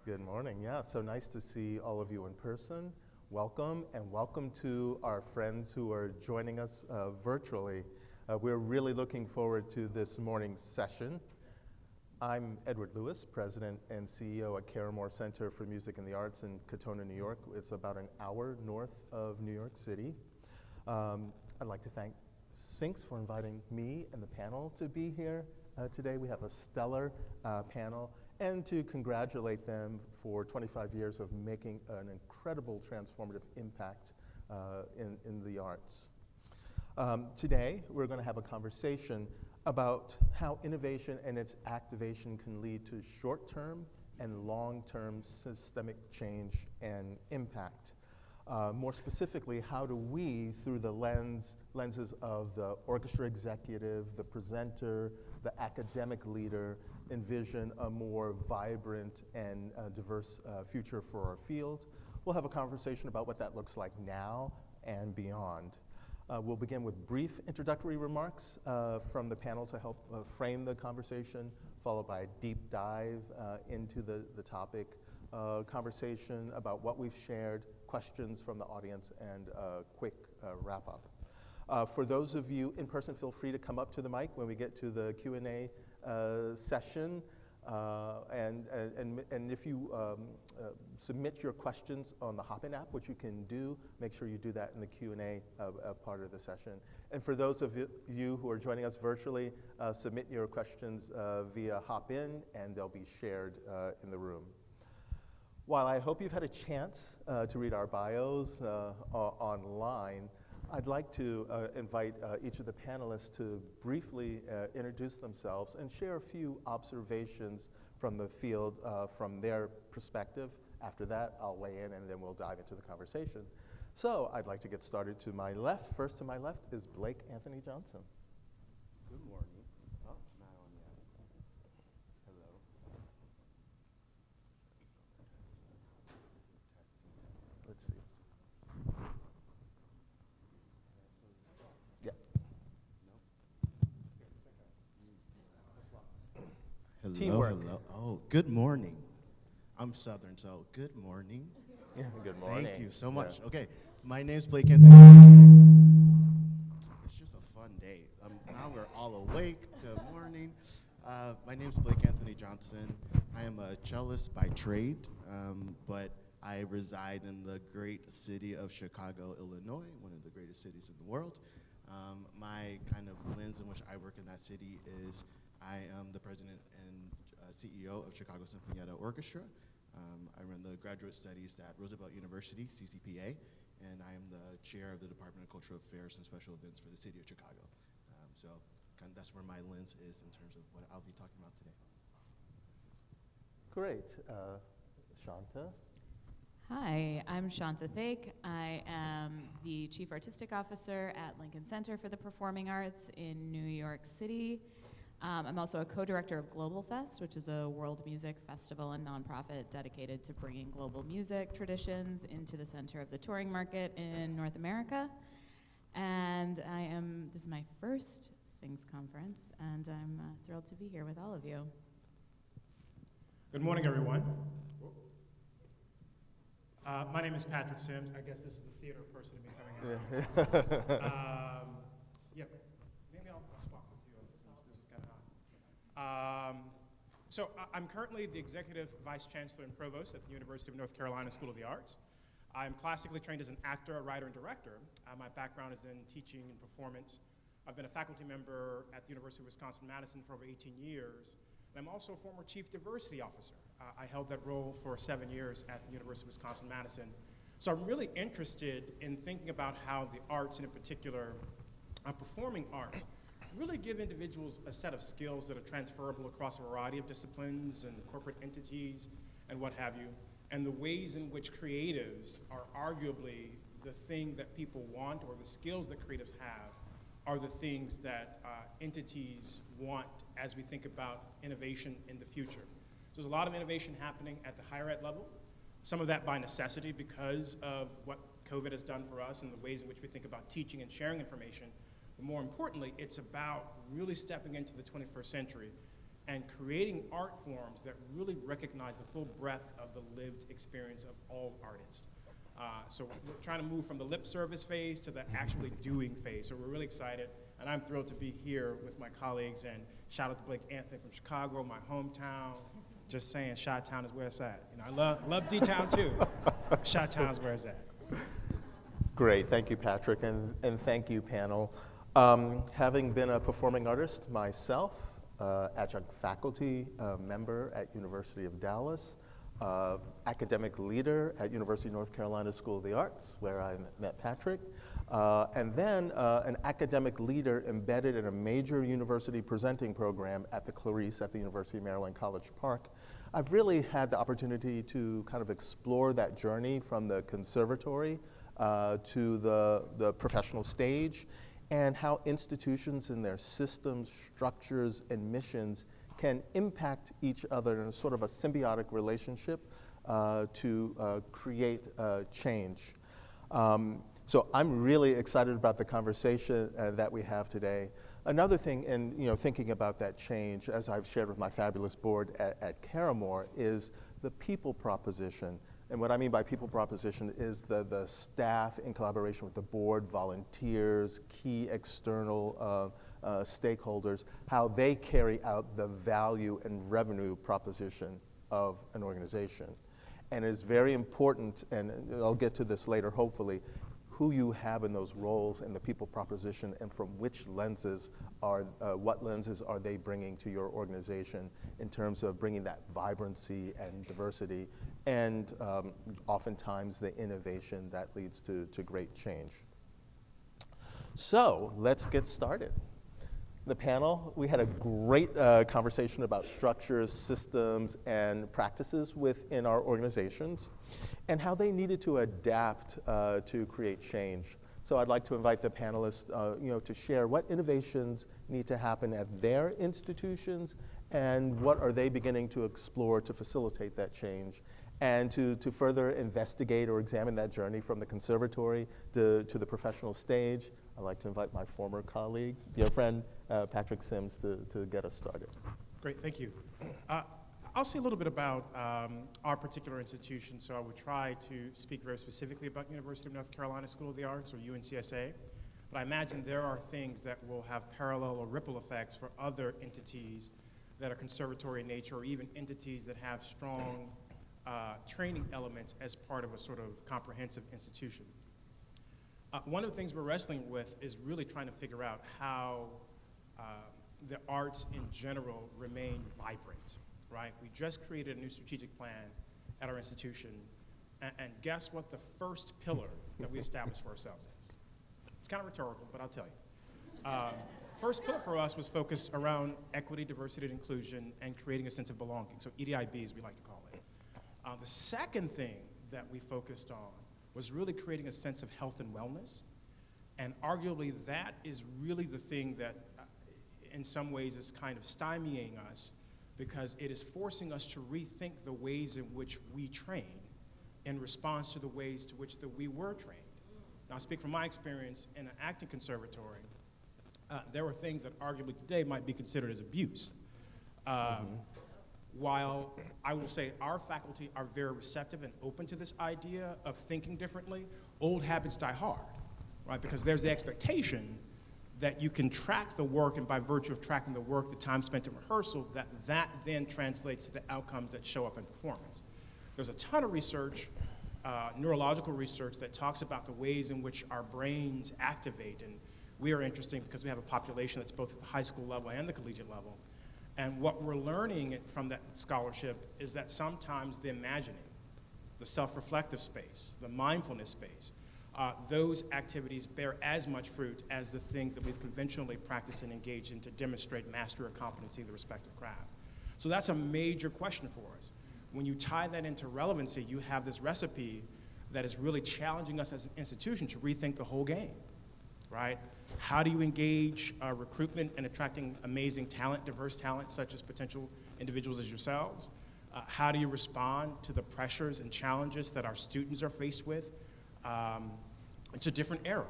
Good morning. Yeah, so nice to see all of you in person. Welcome, and welcome to our friends who are joining us virtually. We're really looking forward to this morning's session. I'm Edward Lewis, President and CEO at Caramoor Center for Music and the Arts in Katona, New York. It's about an hour north of New York City. I'd like to thank Sphinx for inviting me and the panel to be here today. We have a stellar panel, and to congratulate them for 25 years of making an incredible transformative impact in the arts. Today, we're going to have a conversation about how innovation and its activation can lead to short-term and long-term systemic change and impact. More specifically, how do we, through the lenses of the orchestra executive, the presenter, the academic leader, envision a more vibrant and diverse future for our field? We'll have a conversation about what that looks like now and beyond. We'll begin with brief introductory remarks from the panel to help frame the conversation, followed by a deep dive into the topic, conversation about what we've shared, questions from the audience, and a quick wrap-up. For those of you in person, feel free to come up to the mic when we get to the Q&A session. And if you submit your questions on the Hopin app, which you can do, make sure you do that in the Q&A part of the session. And for those of you who are joining us virtually, submit your questions via Hopin, and they'll be shared in the room. While I hope you've had a chance to read our bios online, I'd like to invite each of the panelists to briefly introduce themselves and share a few observations from the field from their perspective. After that, I'll weigh in, and then we'll dive into the conversation. So I'd like to get started to my left. First to my left is Blake Anthony Johnson. Good morning. Oh, not on yet. Hello. Let's see. Yeah. Hello, Teamwork. hello. Oh, good morning. I'm Southern, so good morning. Yeah, good morning. Thank you so much. Yeah. Okay, my name's Blake Anthony. It's just a fun day. Now we're all awake. Good morning. My name's Blake Anthony Johnson. I am a cellist by trade, but I reside in the great city of Chicago, Illinois, one of the greatest cities in the world. My kind of lens in which I work in that city is I am the president and CEO of Chicago Sinfonietta Orchestra. I run the graduate studies at Roosevelt University, CCPA, and I am the chair of the Department of Cultural Affairs and Special Events for the city of Chicago. So kind of that's where my lens is in terms of what I'll be talking about today. Great. Shanta? Hi, I'm Shanta Thake. I am the Chief Artistic Officer at Lincoln Center for the Performing Arts in New York City. I'm also a co-director of Global Fest, which is a world music festival and nonprofit dedicated to bringing global music traditions into the center of the touring market in North America. And this is my first Sphinx conference, and I'm thrilled to be here with all of you. Good morning, everyone. My name is Patrick Sims. I guess this is the theater person to be coming out. Yep. Maybe I'll swap with you on this one. This is kind of hot. So I'm currently the Executive Vice Chancellor and Provost at the University of North Carolina School of the Arts. I'm classically trained as an actor, writer, and director. My background is in teaching and performance. I've been a faculty member at the University of Wisconsin-Madison for over 18 years. I'm also a former Chief Diversity Officer. I held that role for 7 years at the University of Wisconsin-Madison. So I'm really interested in thinking about how the arts, and in particular, performing arts, really give individuals a set of skills that are transferable across a variety of disciplines and corporate entities and what have you, and the ways in which creatives are arguably the thing that people want, or the skills that creatives have are the things that entities want as we think about innovation in the future. So there's a lot of innovation happening at the higher ed level, some of that by necessity because of what COVID has done for us and the ways in which we think about teaching and sharing information. But more importantly, it's about really stepping into the 21st century and creating art forms that really recognize the full breadth of the lived experience of all artists. So we're trying to move from the lip service phase to the actually doing phase. So we're really excited, and I'm thrilled to be here with my colleagues, and shout out to Blake Anthony from Chicago, my hometown. Just saying, Chi-Town is where it's at. You know, I love D-Town too. Chi-Town is where it's at. Great, thank you, Patrick, and thank you, panel. Having been a performing artist myself, adjunct faculty member at University of Dallas, academic leader at University of North Carolina School of the Arts, where I met Patrick, and then an academic leader embedded in a major university presenting program at the Clarice at the University of Maryland College Park. I've really had the opportunity to kind of explore that journey from the conservatory to the professional stage, and how institutions and their systems, structures, and missions can impact each other in a sort of a symbiotic relationship to create change. So I'm really excited about the conversation that we have today. Another thing, and thinking about that change, as I've shared with my fabulous board at Caramoor, is the people proposition. And what I mean by people proposition is the staff in collaboration with the board, volunteers, key external stakeholders, how they carry out the value and revenue proposition of an organization. And it's very important, and I'll get to this later hopefully, who you have in those roles and the people proposition, and from which lenses what lenses are they bringing to your organization in terms of bringing that vibrancy and diversity, and oftentimes the innovation that leads to great change. So let's get started. The panel, we had a great conversation about structures, systems, and practices within our organizations, and how they needed to adapt to create change. So I'd like to invite the panelists to share what innovations need to happen at their institutions, and what are they beginning to explore to facilitate that change, and to further investigate or examine that journey from the conservatory to the professional stage. I'd like to invite my former colleague, dear friend, Patrick Sims, to get us started. Great, thank you. I'll say a little bit about our particular institution, so I would try to speak very specifically about University of North Carolina School of the Arts, or UNCSA, but I imagine there are things that will have parallel or ripple effects for other entities that are conservatory in nature, or even entities that have strong training elements as part of a sort of comprehensive institution. One of the things we're wrestling with is really trying to figure out how the arts in general remain vibrant, right? We just created a new strategic plan at our institution, and guess what the first pillar that we established for ourselves is? It's kind of rhetorical, but I'll tell you. First pillar for us was focused around equity, diversity, and inclusion, and creating a sense of belonging, so EDIB as we like to call it. The second thing that we focused on was really creating a sense of health and wellness, and arguably that is really the thing that in some ways is kind of stymieing us, because it is forcing us to rethink the ways in which we train in response to the ways to which we were trained. Now, I speak from my experience in an acting conservatory. There were things that arguably today might be considered as abuse. While I will say our faculty are very receptive and open to this idea of thinking differently, old habits die hard, right? Because there's the expectation that you can track the work, and by virtue of tracking the work, the time spent in rehearsal, that then translates to the outcomes that show up in performance. There's a ton of research, neurological research, that talks about the ways in which our brains activate, and we are interesting because we have a population that's both at the high school level and the collegiate level. And what we're learning from that scholarship is that sometimes the imagining, the self-reflective space, the mindfulness space, those activities bear as much fruit as the things that we've conventionally practiced and engaged in to demonstrate mastery or competency in the respective craft. So that's a major question for us. When you tie that into relevancy, you have this recipe that is really challenging us as an institution to rethink the whole game, right? How do you engage recruitment and attracting amazing talent, diverse talent, such as potential individuals as yourselves? How do you respond to the pressures and challenges that our students are faced with? It's a different era,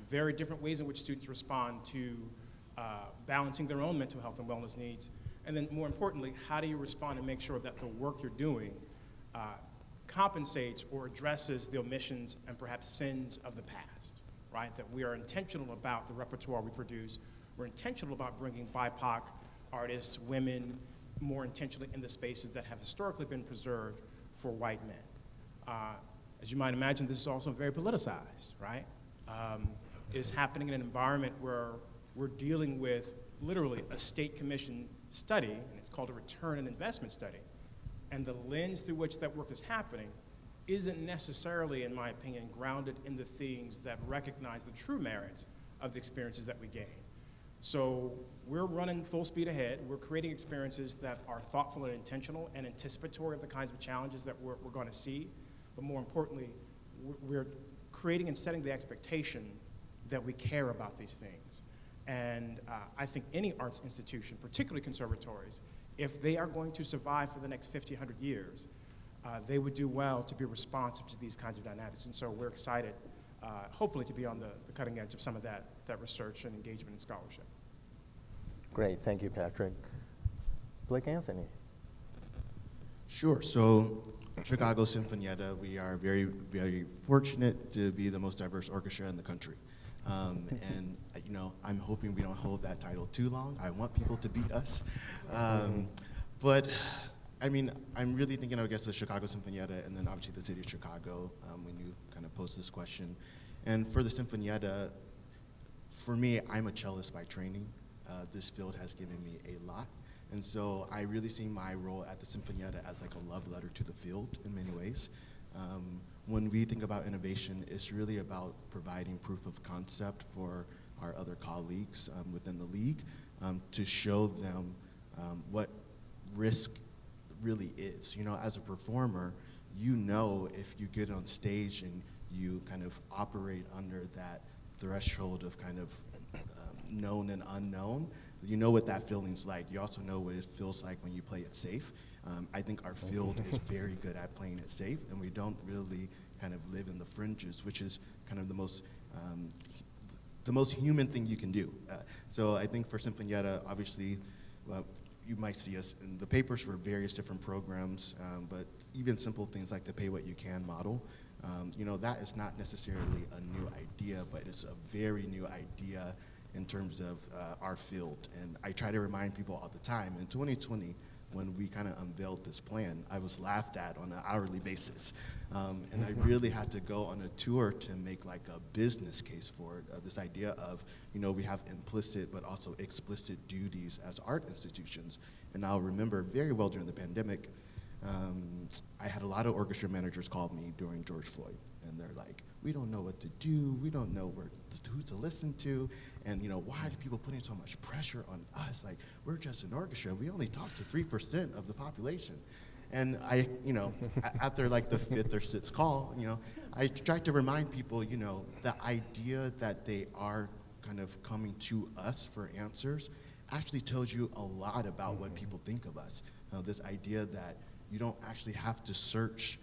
very different ways in which students respond to balancing their own mental health and wellness needs, And then more importantly, how do you respond and make sure that the work you're doing compensates or addresses the omissions and perhaps sins of the past, right? That we are intentional about the repertoire we produce. We're intentional about bringing BIPOC artists, women, more intentionally in the spaces that have historically been preserved for white men. As you might imagine, this is also very politicized, right? It is happening in an environment where we're dealing with literally a state commission study, and it's called a return and investment study. And the lens through which that work is happening isn't necessarily, in my opinion, grounded in the things that recognize the true merits of the experiences that we gain. So we're running full speed ahead. We're creating experiences that are thoughtful and intentional and anticipatory of the kinds of challenges that we're going to see. But more importantly, we're creating and setting the expectation that we care about these things. And I think any arts institution, particularly conservatories, if they are going to survive for the next 50, 100 years, they would do well to be responsive to these kinds of dynamics. And so we're excited, hopefully, to be on the cutting edge of some of that research and engagement and scholarship. Great, thank you, Patrick. Blake Anthony. Sure. So, Chicago Sinfonietta, we are very, very fortunate to be the most diverse orchestra in the country. And you know, I'm hoping we don't hold that title too long. I want people to beat us. But I mean, I'm really thinking of, I guess, the Chicago Sinfonietta and then obviously the city of Chicago when you kind of posed this question. And for the Sinfonietta, for me, I'm a cellist by training. This field has given me a lot. And so I really see my role at the Sinfonietta as like a love letter to the field in many ways. When we think about innovation, it's really about providing proof of concept for our other colleagues within the league to show them what risk really is. You know, as a performer, you know if you get on stage and you kind of operate under that threshold of kind of known and unknown, you know what that feeling's like. You also know what it feels like when you play it safe. I think our field is very good at playing it safe, and we don't really kind of live in the fringes, which is kind of the most human thing you can do. So I think for Sinfonietta, obviously, you might see us in the papers for various different programs, but even simple things like the pay what you can model. You know, that is not necessarily a new idea, but it's a very new idea in terms of our field. And I try to remind people all the time, in 2020, when we kind of unveiled this plan, I was laughed at on an hourly basis. And I really had to go on a tour to make like a business case for it, this idea of, you know, we have implicit but also explicit duties as art institutions. And I'll remember very well during the pandemic, I had a lot of orchestra managers call me during George Floyd, and they're like, we don't know what to do, we don't know who to listen to, and you know, why do people putting so much pressure on us? Like, we're just an orchestra, we only talk to 3% of the population. And I, you know, after like the 5th or 6th call, you know, I tried to remind people, you know, the idea that they are kind of coming to us for answers actually tells you a lot about what people think of us. This idea that you don't actually have to search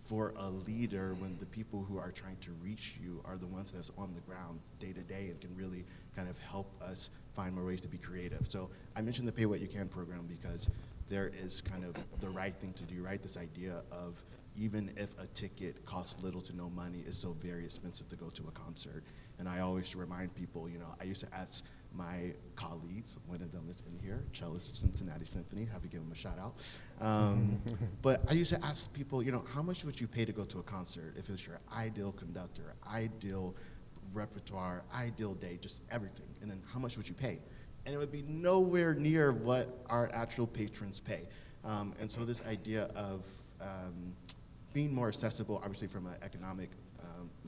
for a leader when the people who are trying to reach you are the ones that's on the ground day to day and can really kind of help us find more ways to be creative. So I mentioned the Pay What You Can program because there is kind of the right thing to do, right? This idea of even if a ticket costs little to no money, it's so very expensive to go to a concert. And I always remind people, you know, I used to ask my colleagues, one of them is in here, cellist, Cincinnati Symphony, have to give them a shout out. But I used to ask people, you know, how much would you pay to go to a concert if it was your ideal conductor, ideal repertoire, ideal day, just everything, and then how much would you pay? And it would be nowhere near what our actual patrons pay. And so this idea of being more accessible, obviously from an economic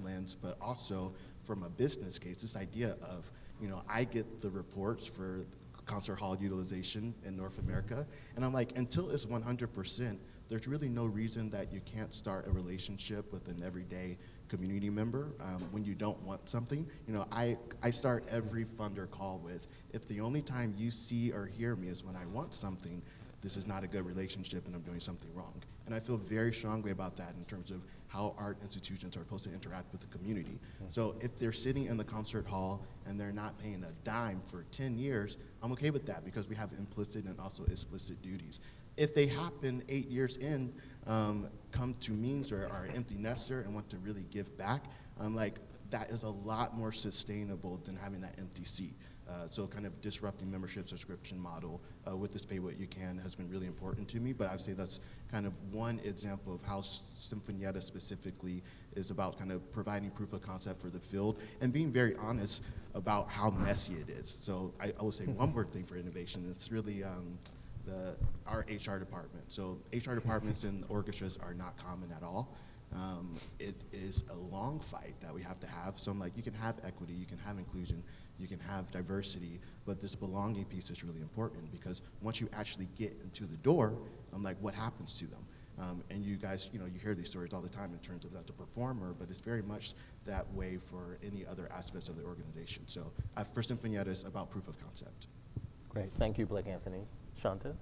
lens, but also from a business case, this idea of, you know, I get the reports for concert hall utilization in North America, and I'm like, until it's 100%, there's really no reason that you can't start a relationship with an everyday community member when you don't want something. You know, I start every funder call with, if the only time you see or hear me is when I want something, this is not a good relationship and I'm doing something wrong. And I feel very strongly about that in terms of how art institutions are supposed to interact with the community. So if they're sitting in the concert hall and they're not paying a dime for 10 years, I'm okay with that because we have implicit and also explicit duties. If they happen 8 years in, come to means or are an empty nester and want to really give back, that is a lot more sustainable than having that empty seat. So kind of disrupting membership subscription model with this pay what you can has been really important to me, but I would say that's kind of one example of how Sinfonietta specifically is about kind of providing proof of concept for the field and being very honest about how messy it is. So I will say one more thing for innovation, it's really our HR department. So HR departments and orchestras are not common at all. It is a long fight that we have to have. So I'm like, you can have equity, you can have inclusion, you can have diversity, but this belonging piece is really important because once you actually get into the door, I'm like, what happens to them? And you guys, you hear these stories all the time in terms of as a performer, but it's very much that way for any other aspects of the organization. So for Sinfonietta, it's about proof of concept. Great, thank you, Blake Anthony. Shanta?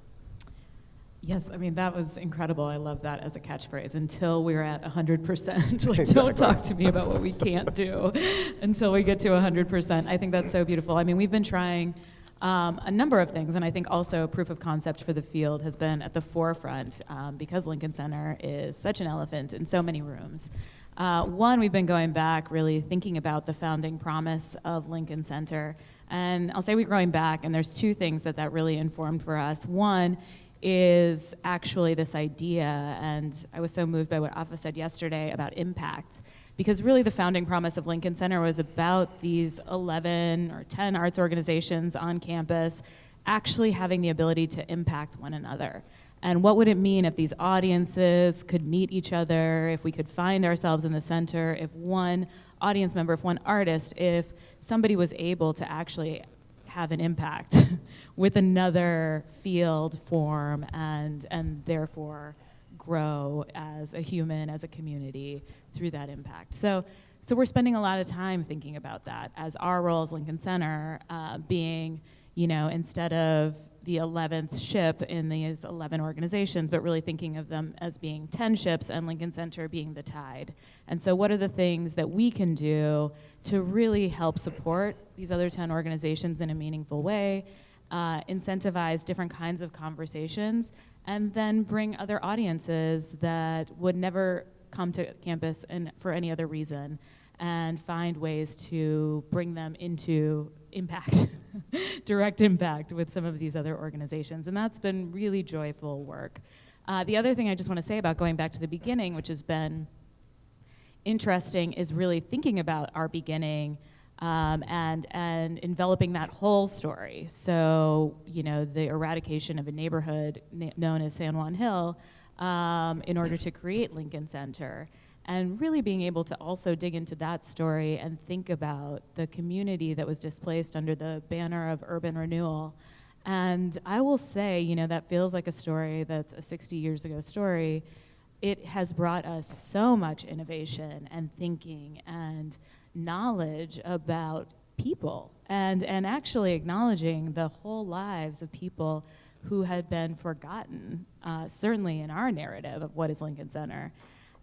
Yes, I mean, that was incredible. I love that as a catchphrase. Until we're at 100%. Like, don't talk to me about what we can't do until we get to 100%. I think that's so beautiful. I mean, we've been trying a number of things, and I think also proof of concept for the field has been at the forefront because Lincoln Center is such an elephant in so many rooms. One, we've been going back really thinking about the founding promise of Lincoln Center. And I'll say we're going back, and there's two things that really informed for us. One is actually this idea, and I was so moved by what Afa said yesterday about impact, because really the founding promise of Lincoln Center was about these 11 or 10 arts organizations on campus actually having the ability to impact one another. And what would it mean if these audiences could meet each other, if we could find ourselves in the center, if one audience member, if one artist, if somebody was able to actually have an impact with another field, form, and therefore grow as a human, as a community through that impact. So we're spending a lot of time thinking about that as our role as Lincoln Center being, instead of the 11th ship in these 11 organizations, but really thinking of them as being 10 ships and Lincoln Center being the tide. And so what are the things that we can do to really help support these other 10 organizations in a meaningful way, incentivize different kinds of conversations, and then bring other audiences that would never come to campus for any other reason, and find ways to bring them into impact, direct impact with some of these other organizations. And that's been really joyful work. The other thing I just want to say about going back to the beginning, which has been interesting, is really thinking about our beginning and enveloping that whole story. So, the eradication of a neighborhood known as San Juan Hill in order to create Lincoln Center. And really being able to also dig into that story and think about the community that was displaced under the banner of urban renewal. And I will say, that feels like a story that's a 60 years ago story. It has brought us so much innovation and thinking and knowledge about people and actually acknowledging the whole lives of people who had been forgotten, certainly in our narrative of what is Lincoln Center.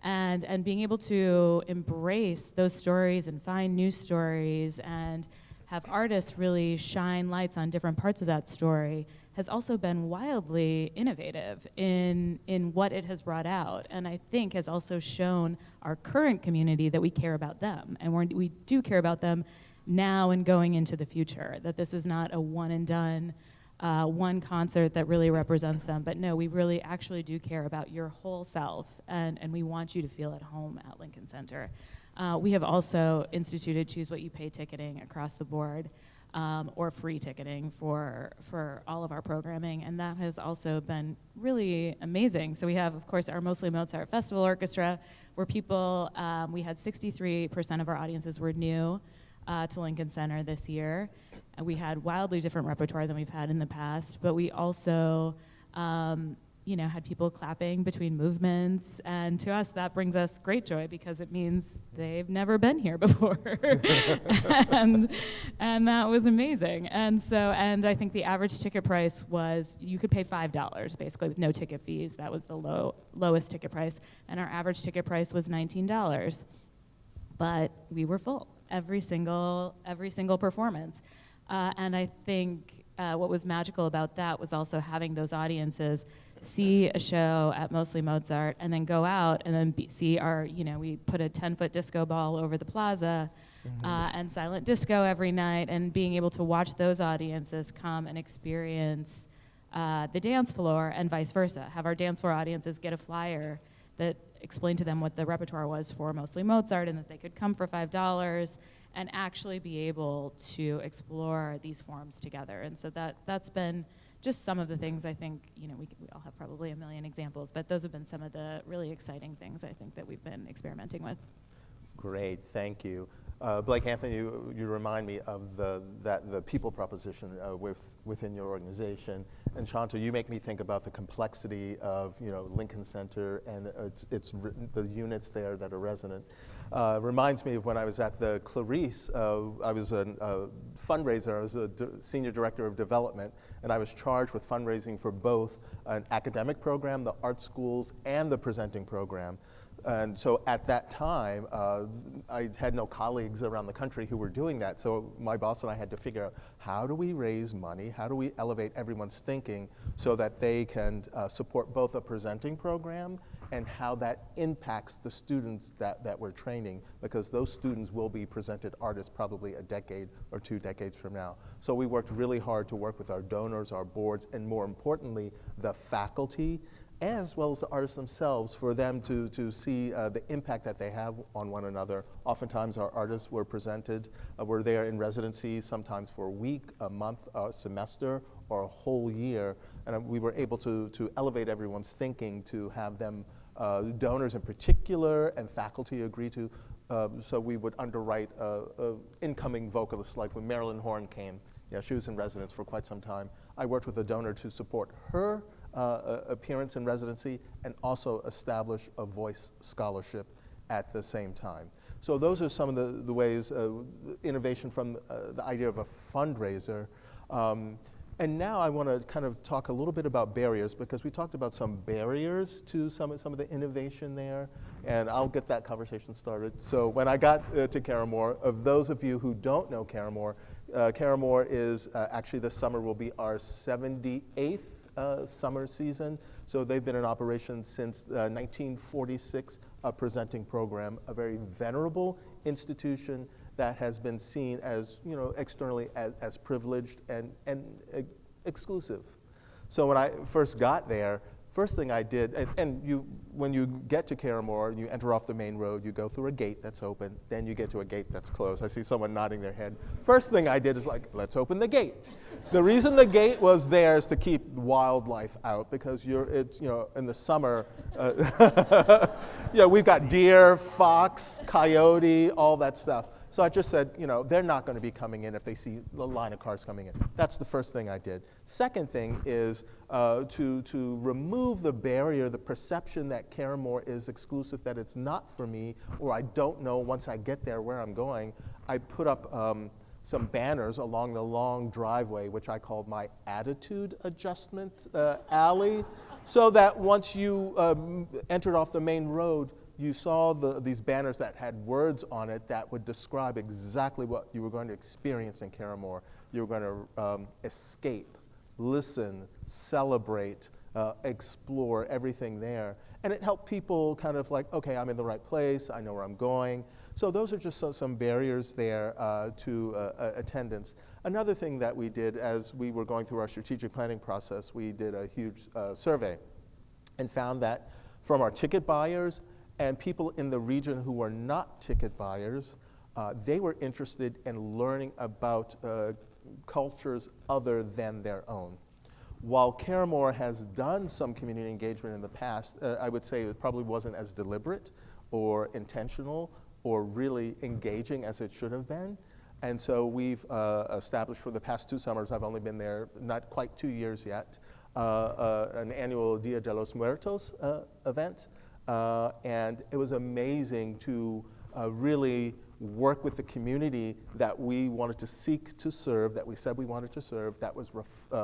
And being able to embrace those stories and find new stories and have artists really shine lights on different parts of that story has also been wildly innovative in what it has brought out, and I think has also shown our current community that we care about them, and we do care about them now and going into the future, that this is not a one and done, one concert that really represents them, but no, we really actually do care about your whole self, and we want you to feel at home at Lincoln Center. We have also instituted Choose What You Pay ticketing across the board, or free ticketing for all of our programming, and that has also been really amazing. So we have, of course, our Mostly Mozart Festival Orchestra, where people, we had 63% of our audiences were new to Lincoln Center this year. We had wildly different repertoire than we've had in the past, but we also had people clapping between movements, and to us that brings us great joy because it means they've never been here before, and that was amazing. And I think the average ticket price was you could pay $5 basically with no ticket fees. That was the lowest ticket price, and our average ticket price was $19. But we were full every single performance, and I think what was magical about that was also having those audiences see a show at Mostly Mozart and then go out and then see our, we put a 10-foot disco ball over the plaza and silent disco every night, and being able to watch those audiences come and experience the dance floor and vice versa. Have our dance floor audiences get a flyer that explained to them what the repertoire was for Mostly Mozart and that they could come for $5 and actually be able to explore these forms together. And so that's been just some of the things I think, we all have probably a million examples, but those have been some of the really exciting things I think that we've been experimenting with. Great, thank you. Blake Anthony, you remind me of the people proposition within your organization. And Shanta, you make me think about the complexity of Lincoln Center and the units there that are resonant. Reminds me of when I was at the Clarice. I was a fundraiser. I was a senior director of development, and I was charged with fundraising for both an academic program, the art schools, and the presenting program. And so at that time, I had no colleagues around the country who were doing that. So my boss and I had to figure out, how do we raise money? How do we elevate everyone's thinking so that they can support both a presenting program and how that impacts the students that we're training, because those students will be presented artists probably a decade or 2 decades from now. So we worked really hard to work with our donors, our boards, and more importantly, the faculty, as well as the artists themselves, for them to see the impact that they have on one another. Oftentimes our artists were presented, were there in residency, sometimes for a week, a month, a semester, or a whole year. And we were able to elevate everyone's thinking, to have them, donors in particular, and faculty agree to. So we would underwrite incoming vocalists, like when Marilyn Horne came. Yeah, she was in residence for quite some time. I worked with a donor to support her appearance in residency and also establish a voice scholarship at the same time. So those are some of the ways, innovation from the idea of a fundraiser. And now I want to kind of talk a little bit about barriers, because we talked about some barriers to some of the innovation there, and I'll get that conversation started. So when I got to Caramoor, of those of you who don't know Caramoor, Caramoor is actually this summer will be our 78th summer season. So they've been in operation since 1946, a presenting program, a very venerable institution that has been seen as, externally as privileged and exclusive. So when I first got there, first thing I did, when you get to Caramoor, you enter off the main road, you go through a gate that's open, then you get to a gate that's closed. I see someone nodding their head. First thing I did is let's open the gate. The reason the gate was there is to keep wildlife out, because in the summer, we've got deer, fox, coyote, all that stuff. So I just said, they're not going to be coming in if they see a line of cars coming in. That's the first thing I did. Second thing is to remove the barrier, the perception that Caramoor is exclusive, that it's not for me, or I don't know once I get there where I'm going. I put up some banners along the long driveway, which I called my attitude adjustment alley, so that once you entered off the main road, you saw these banners that had words on it that would describe exactly what you were going to experience in Caramoor. You were going to escape, listen, celebrate, explore everything there. And it helped people kind of okay, I'm in the right place, I know where I'm going. So those are just some barriers there to attendance. Another thing that we did as we were going through our strategic planning process, we did a huge survey and found that from our ticket buyers and people in the region who were not ticket buyers, they were interested in learning about cultures other than their own. While Caramoor has done some community engagement in the past, I would say it probably wasn't as deliberate or intentional or really engaging as it should have been. And so we've established for the past 2 summers, I've only been there not quite 2 years yet, an annual Dia de los Muertos event, and it was amazing to really work with the community that we wanted to seek to serve, that we said we wanted to serve. That was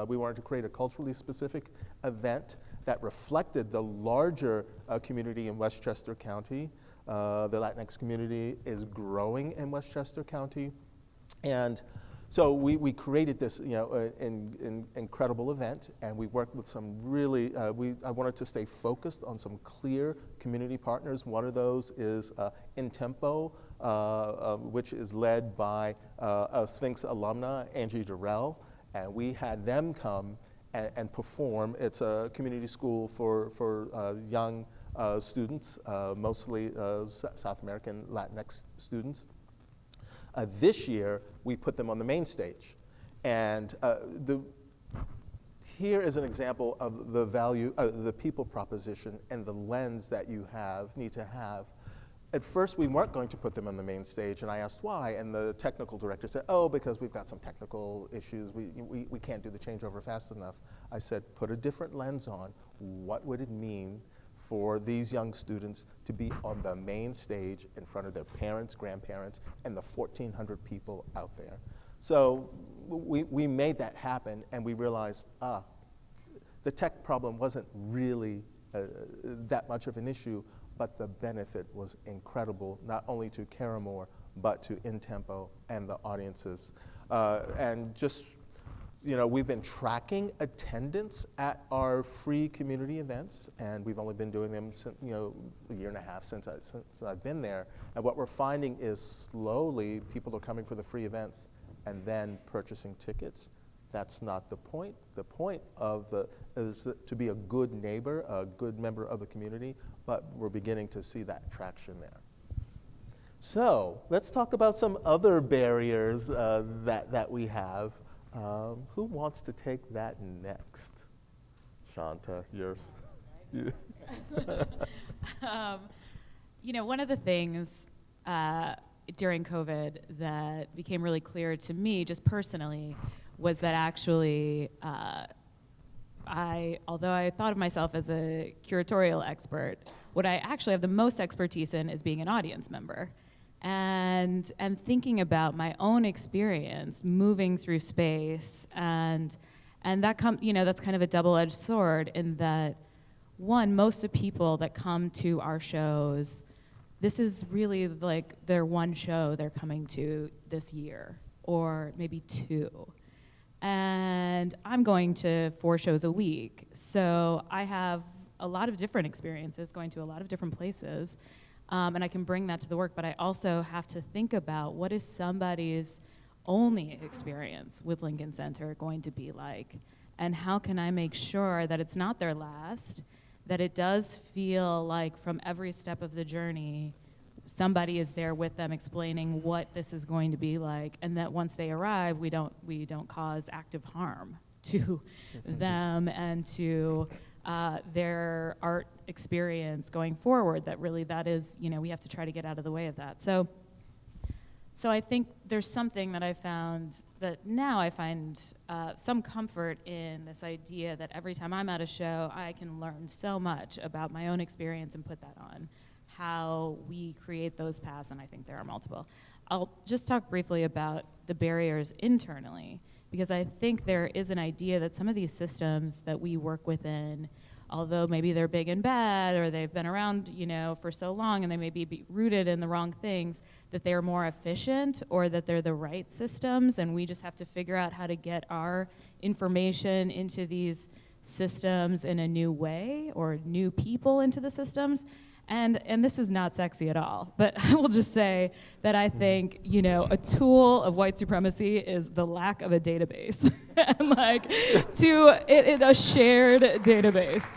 we wanted to create a culturally specific event that reflected the larger community in Westchester County. The Latinx community is growing in Westchester County, and so we created this, incredible event, and we worked with some really. I wanted to stay focused on some clear community partners. One of those is In Tempo, which is led by a Sphinx alumna, Angie Durrell, and we had them come and perform. It's a community school for young students, mostly South American Latinx students. This year, we put them on the main stage. And here is an example of the value, the people proposition and the lens that you need to have. At first, we weren't going to put them on the main stage, and I asked why, and the technical director said, oh, because we've got some technical issues. We can't do the changeover fast enough. I said, put a different lens on. What would it mean for these young students to be on the main stage in front of their parents, grandparents, and the 1,400 people out there? So we made that happen, and we realized, the tech problem wasn't really that much of an issue, but the benefit was incredible, not only to Caramoor, but to In Tempo and the audiences. And just, we've been tracking attendance at our free community events, and we've only been doing them since, a year and a half since I've been there. And what we're finding is slowly people are coming for the free events and then purchasing tickets. That's not the point. The point is to be a good neighbor, a good member of the community, but we're beginning to see that traction there. So let's talk about some other barriers that we have. Who wants to take that next? Shanta, yours. One of the things during COVID that became really clear to me, just personally, was that actually, although I thought of myself as a curatorial expert, what I actually have the most expertise in is being an audience member. And thinking about my own experience moving through space, and that that's kind of a double-edged sword in that, one, most of the people that come to our shows, this is really like their one show they're coming to this year, or maybe two. And I'm going to 4 shows a week, so I have a lot of different experiences going to a lot of different places. And I can bring that to the work, but I also have to think about what is somebody's only experience with Lincoln Center going to be like, and how can I make sure that it's not their last, that it does feel like from every step of the journey, somebody is there with them explaining what this is going to be like, and that once they arrive, we don't cause active harm to them and to their art experience going forward. That is, we have to try to get out of the way of that. So I think there's something that I found that now I find some comfort in this idea that every time I'm at a show, I can learn so much about my own experience and put that on how we create those paths, and I think there are multiple. I'll just talk briefly about the barriers internally, because I think there is an idea that some of these systems that we work within, although maybe they're big and bad, or they've been around, for so long, and they may be rooted in the wrong things, that they're more efficient, or that they're the right systems, and we just have to figure out how to get our information into these systems in a new way, or new people into the systems. And this is not sexy at all, but I will just say that I think, a tool of white supremacy is the lack of a database, and a shared database.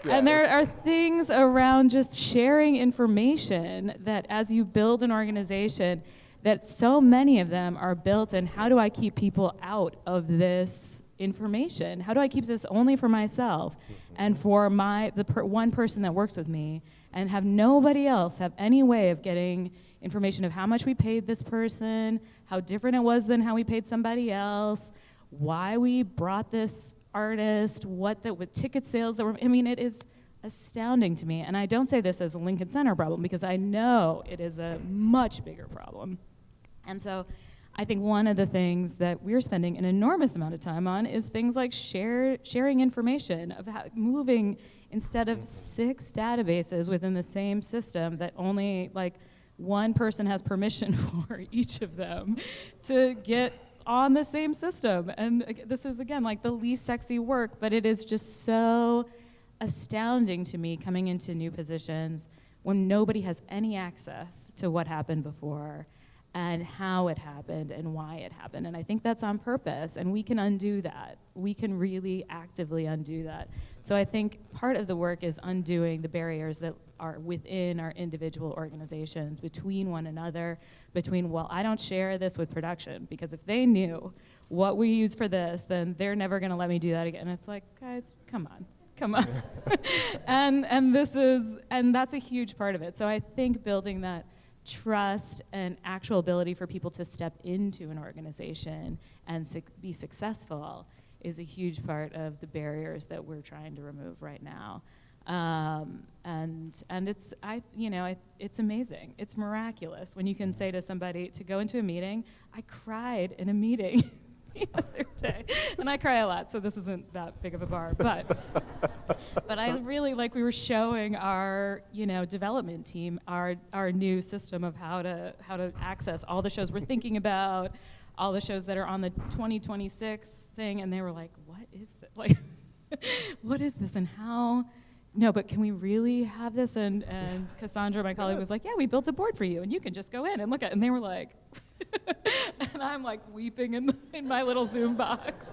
Yeah. And there are things around just sharing information that as you build an organization, that so many of them are built in, how do I keep people out of this information? How do I keep this only for myself and for one person that works with me, and have nobody else have any way of getting information of how much we paid this person, how different it was than how we paid somebody else, why we brought this artists, what ticket sales that were, I mean, it is astounding to me. And I don't say this as a Lincoln Center problem because I know it is a much bigger problem. And so I think one of the things that we're spending an enormous amount of time on is things like sharing information, of how moving instead of 6 databases within the same system that only like one person has permission for each of them to get on the same system. And this is, again, like the least sexy work, but it is just so astounding to me coming into new positions when nobody has any access to what happened before and how it happened and why it happened. And I think that's on purpose, and we can undo that. We can really actively undo that. So I think part of the work is undoing the barriers that are within our individual organizations, between one another, well, I don't share this with production, because if they knew what we use for this, then they're never gonna let me do that again. It's like, guys, come on. and that's a huge part of it. So I think building that trust and actual ability for people to step into an organization and be successful is a huge part of the barriers that we're trying to remove right now. And it's amazing. It's miraculous when you can say to somebody to go into a meeting. I cried in a meeting the other day, and I cry a lot, so this isn't that big of a bar, but I really, like, we were showing our, development team our new system of how to access all the shows we're thinking about, all the shows that are on the 2026 thing, and they were like, what is this? Like, what is this, and how? No, but can we really have this? And Cassandra, my colleague, was like, yeah, we built a board for you, and you can just go in and look at it. And they were like, and I'm like weeping in my little Zoom box.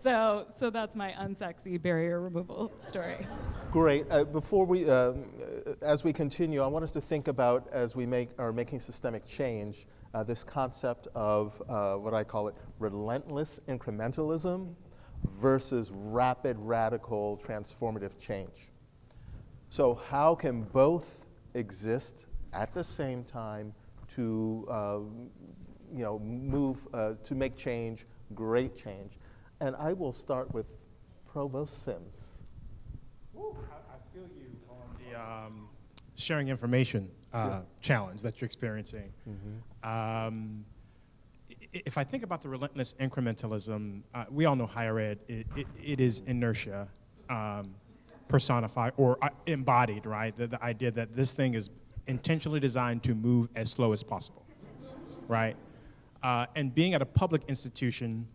So that's my unsexy barrier removal story. Great. Before we, as we continue, I want us to think about, as we are making systemic change, this concept of what I call it relentless incrementalism versus rapid, radical, transformative change. So how can both exist at the same time to move, to make change, great change? And I will start with Provost Sims. I feel you on the sharing information challenge that you're experiencing. Mm-hmm. If I think about the relentless incrementalism, we all know higher ed, it is inertia personified or embodied, right? The idea that this thing is intentionally designed to move as slow as possible, right? And being at a public institution,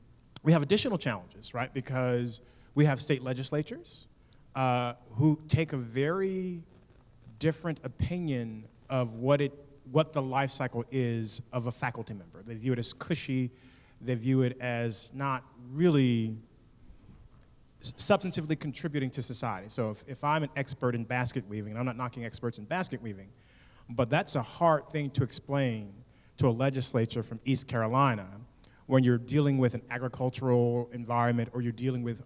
we have additional challenges, right? Because we have state legislatures who take a very different opinion of what the life cycle is of a faculty member. They view it as cushy. They view it as not really substantively contributing to society. So if I'm an expert in basket weaving, and I'm not knocking experts in basket weaving, but that's a hard thing to explain to a legislature from East Carolina when you're dealing with an agricultural environment or you're dealing with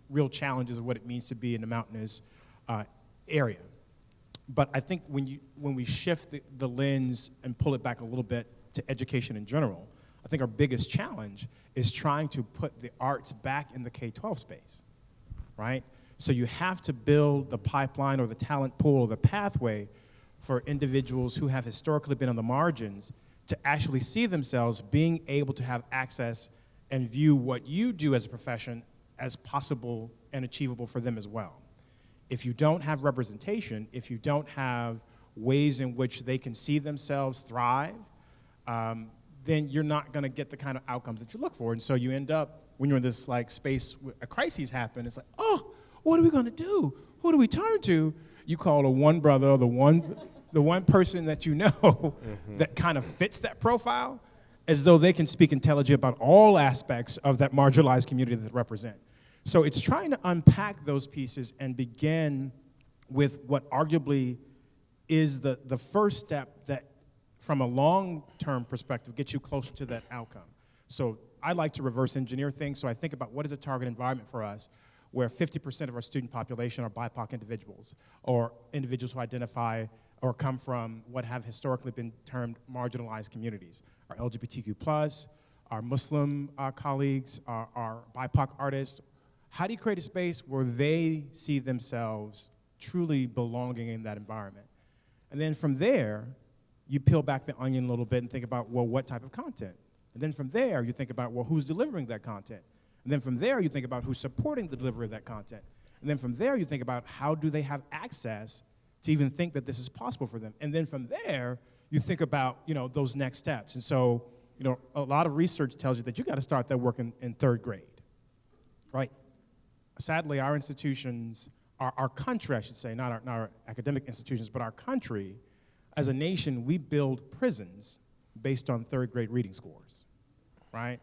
real challenges of what it means to be in a mountainous area. But I think when we shift the lens and pull it back a little bit to education in general, I think our biggest challenge is trying to put the arts back in the K-12 space, right? So you have to build the pipeline or the talent pool or the pathway for individuals who have historically been on the margins to actually see themselves being able to have access and view what you do as a profession as possible and achievable for them as well. If you don't have representation, if you don't have ways in which they can see themselves thrive, then you're not gonna get the kind of outcomes that you look for. And so you end up, when you're in this like space, a crisis happens, it's like, oh, what are we gonna do? Who do we turn to? You call the one brother, the one person that you know that kind of fits that profile, as though they can speak intelligently about all aspects of that marginalized community that they represent. So it's trying to unpack those pieces and begin with what arguably is the first step that, from a long-term perspective, gets you closer to that outcome. So I like to reverse engineer things, so I think about what is a target environment for us where 50% of our student population are BIPOC individuals, or individuals who identify or come from what have historically been termed marginalized communities. Our LGBTQ+, our Muslim colleagues, our BIPOC artists, How do you create a space where they see themselves truly belonging in that environment? And then from there, you peel back the onion a little bit and think about, well, what type of content? And then from there, you think about, well, who's delivering that content? And then from there, you think about who's supporting the delivery of that content. And then from there, you think about how do they have access to even think that this is possible for them. And then from there, you think about, those next steps. And so, a lot of research tells you that you got to start that work in third grade, right? Sadly, our institutions, our country, I should say, not our academic institutions, but our country, as a nation, we build prisons based on third grade reading scores, right?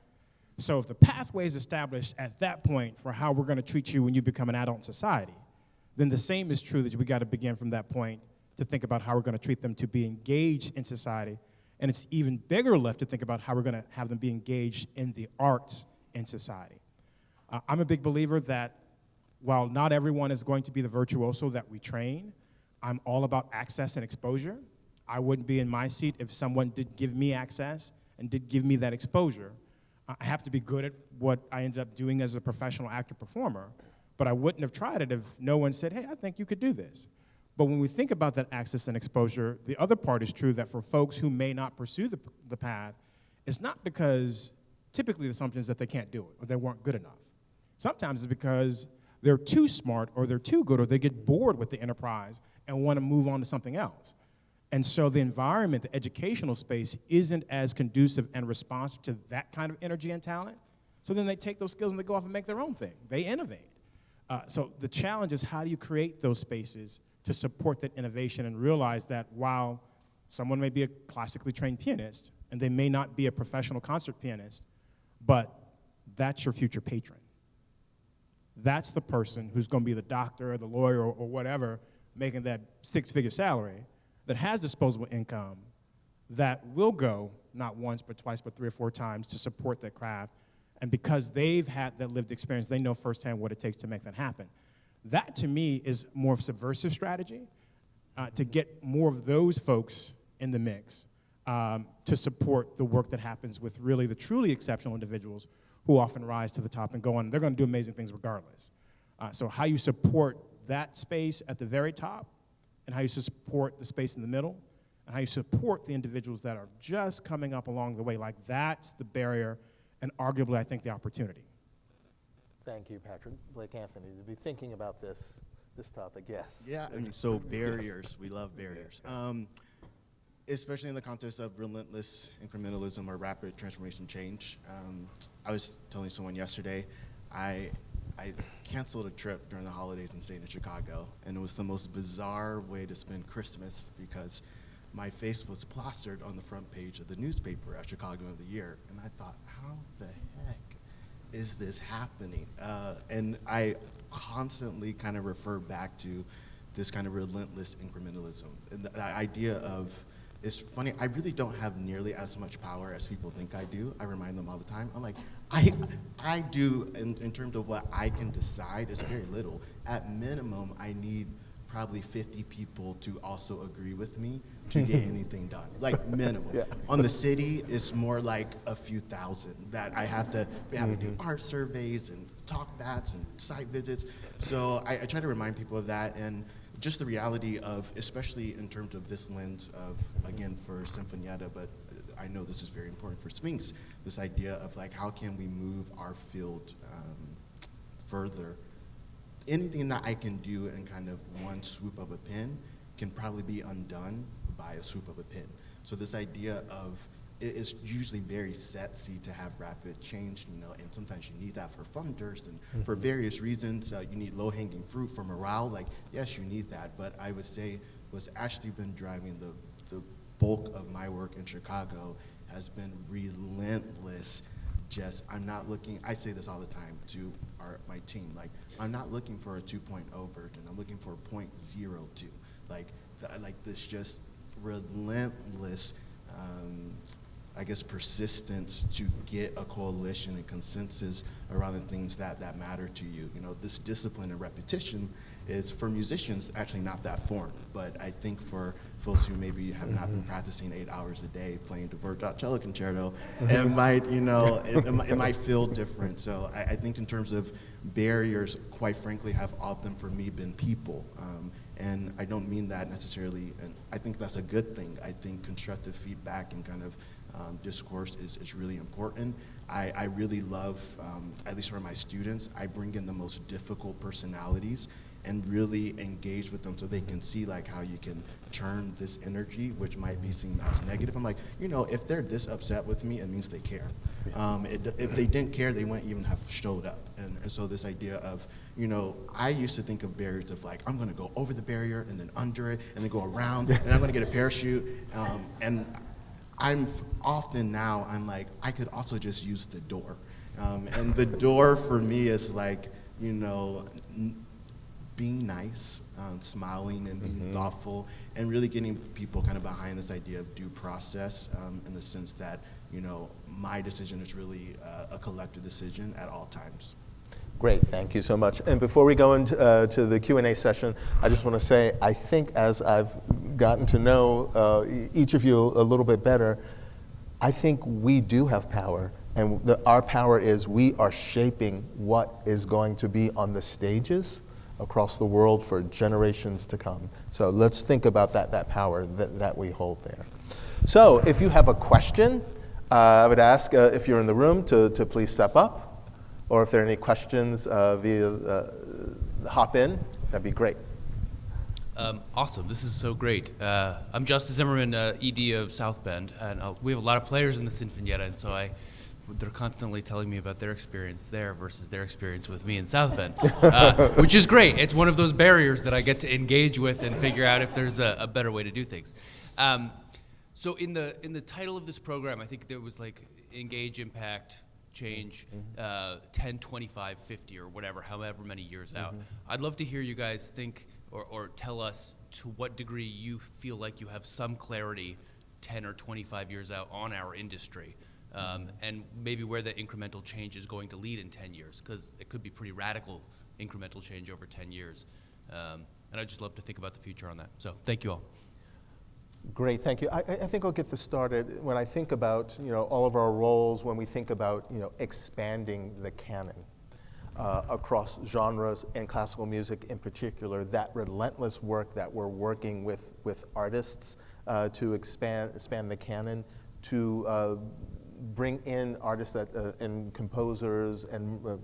So if the pathway is established at that point for how we're going to treat you when you become an adult in society, then the same is true that we got to begin from that point to think about how we're going to treat them to be engaged in society. And it's even bigger lift to think about how we're going to have them be engaged in the arts in society. I'm a big believer that while not everyone is going to be the virtuoso that we train, I'm all about access and exposure. I wouldn't be in my seat if someone did give me access and did give me that exposure. I have to be good at what I ended up doing as a professional actor-performer, but I wouldn't have tried it if no one said, hey, I think you could do this. But when we think about that access and exposure, the other part is true that for folks who may not pursue the path, it's not because typically the assumption is that they can't do it or they weren't good enough. Sometimes it's because they're too smart or they're too good or they get bored with the enterprise and want to move on to something else. And so the environment, the educational space, isn't as conducive and responsive to that kind of energy and talent. So then they take those skills and they go off and make their own thing. They innovate. So the challenge is how do you create those spaces to support that innovation and realize that while someone may be a classically trained pianist and they may not be a professional concert pianist, but that's your future patron. That's the person who's going to be the doctor or the lawyer or whatever making that six-figure salary that has disposable income that will go not once but twice but 3 or 4 times to support that craft. And because they've had that lived experience, they know firsthand what it takes to make that happen. That, to me, is more of a subversive strategy to get more of those folks in the mix to support the work that happens with really the truly exceptional individuals who often rise to the top and go on. They're going to do amazing things regardless. So how you support that space at the very top and how you support the space in the middle and how you support the individuals that are just coming up along the way, like that's the barrier and arguably, I think, the opportunity. Thank you, Patrick. Blake Anthony, to be thinking about this topic, yes. Yeah, and so barriers, we love barriers. Especially in the context of relentless incrementalism or rapid transformation change. I was telling someone yesterday, I canceled a trip during the holidays and stayed in Chicago, and it was the most bizarre way to spend Christmas because my face was plastered on the front page of the newspaper at Chicago of the Year, and I thought, how the heck is this happening? And I constantly kind of refer back to this kind of relentless incrementalism, and the idea of, it's funny, I really don't have nearly as much power as people think I do. I remind them all the time. I'm like, I do, in terms of what I can decide, is very little. At minimum, I need probably 50 people to also agree with me to get anything done, like minimum. Yeah. On the city, it's more like a few thousand that I have to do art surveys and talk bats and site visits. So I try to remind people of that, and just the reality of, especially in terms of this lens of, again, for Sinfonietta, but I know this is very important for Sphinx, this idea of like, how can we move our field further? Anything that I can do in kind of one swoop of a pen can probably be undone by a swoop of a pen. So this idea of, it is usually very sexy to have rapid change, and sometimes you need that for funders and for various reasons. You need low-hanging fruit for morale. Like, yes, you need that, but I would say what's actually been driving the bulk of my work in Chicago has been relentless. Just, I'm not looking, I say this all the time to my team, like, I'm not looking for a 2.0 version, I'm looking for a 0.02. Like this just relentless I guess, persistence to get a coalition and consensus around the things that matter to you. You know, this discipline and repetition is, for musicians, actually not that foreign. But I think for folks who maybe have not been practicing 8 hours a day playing the Dvorak cello concerto, it might, you know, it might feel different. So I think in terms of barriers, quite frankly, have often for me been people. And I don't mean that necessarily, and I think that's a good thing. I think constructive feedback and kind of discourse is really important. I really love, at least for my students, I bring in the most difficult personalities and really engage with them so they can see like how you can turn this energy, which might be seen as negative. I'm like, you know, if they're this upset with me, it means they care. If they didn't care, they wouldn't even have showed up. And so this idea of, you know, I used to think of barriers of like, I'm gonna go over the barrier and then under it and then go around and I'm gonna get a parachute. And often now, I'm like, I could also just use the door. And the door for me is like, you know, being nice, smiling and being thoughtful, and really getting people kind of behind this idea of due process in the sense that, you know, my decision is really a collective decision at all times. Great, thank you so much. And before we go into to the Q&A session, I just want to say, I think as I've gotten to know each of you a little bit better, I think we do have power. And our power is we are shaping what is going to be on the stages across the world for generations to come. So let's think about that power that we hold there. So if you have a question, I would ask if you're in the room to please step up, or if there are any questions via hop in, that'd be great. Awesome, this is so great. I'm Justice Zimmerman, ED of South Bend, and we have a lot of players in the Sinfonietta, and so they're constantly telling me about their experience there versus their experience with me in South Bend, which is great. It's one of those barriers that I get to engage with and figure out if there's a better way to do things. So in the title of this program, I think there was like engage, impact, change, 10, 25, 50, or whatever, however many years out. I'd love to hear you guys think or tell us to what degree you feel like you have some clarity 10 or 25 years out on our industry. And maybe where the incremental change is going to lead in 10 years, because it could be pretty radical incremental change over 10 years. And I'd just love to think about the future on that. So thank you all. Great, thank you. I think I'll get this started. When I think about, you know, all of our roles, when we think about, you know, expanding the canon across genres and classical music in particular, that relentless work that we're working with artists to expand the canon, to bring in artists and composers and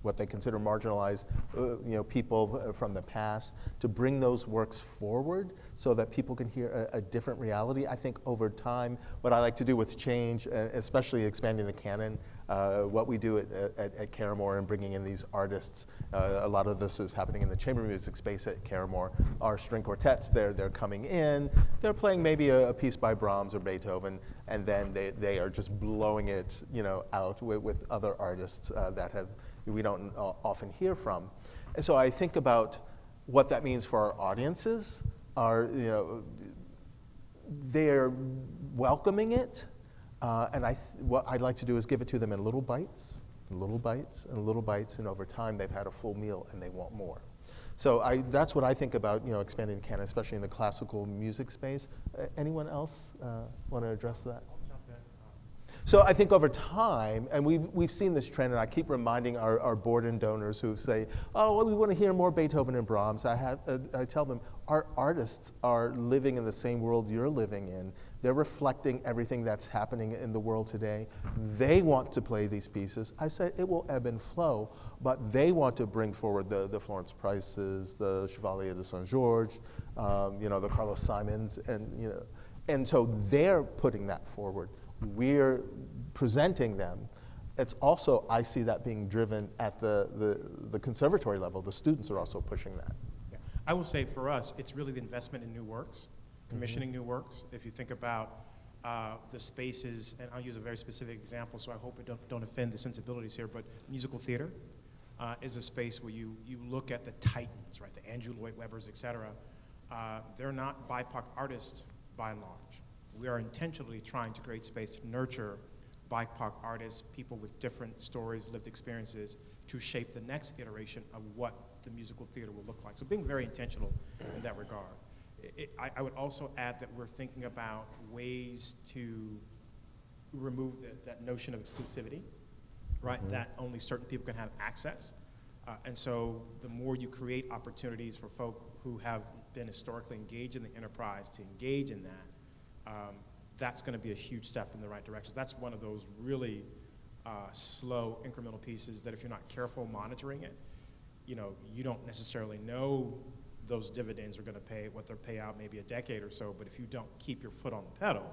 what they consider marginalized, you know, people from the past, to bring those works forward so that people can hear a different reality. I think over time, what I like to do with change, especially expanding the canon, what we do at Caramoor and bringing in these artists, a lot of this is happening in the chamber music space at Caramoor. Our string quartets, they're coming in, they're playing maybe a piece by Brahms or Beethoven, and then they are just blowing it, you know, out with other artists that we don't often hear from. And so I think about what that means for our audiences. You know, they're welcoming it, and what I'd like to do is give it to them in little bites, and little bites, and little bites, and over time they've had a full meal and they want more. So that's what I think about, you know, expanding the canon, especially in the classical music space. Anyone else want to address that? So I think over time, and we've seen this trend, and I keep reminding our board and donors who say, oh, well, we want to hear more Beethoven and Brahms. I tell them, our artists are living in the same world you're living in. They're reflecting everything that's happening in the world today. They want to play these pieces. I said it will ebb and flow, but they want to bring forward the Florence Prices, the Chevalier de Saint-Georges, you know, the Carlos Simons, and, you know, and so they're putting that forward. We're presenting them. It's also, I see that being driven at the conservatory level. The students are also pushing that. Yeah. I will say for us, it's really the investment in new works, commissioning new works. If you think about the spaces, and I'll use a very specific example, so I hope it don't offend the sensibilities here, but musical theater is a space where you look at the titans, right, the Andrew Lloyd Webbers, et cetera. They're not BIPOC artists by and large. we are intentionally trying to create space to nurture BIPOC artists, people with different stories, lived experiences, to shape the next iteration of what the musical theater will look like. So being very intentional in that regard. I would also add that we're thinking about ways to remove that notion of exclusivity, right? That only certain people can have access. And so the more you create opportunities for folk who have been historically engaged in the enterprise to engage in that, that's going to be a huge step in the right direction. That's one of those really slow incremental pieces that if you're not careful monitoring it, you don't necessarily know those dividends are going to pay what they'll pay out maybe a decade or so, but if you don't keep your foot on the pedal,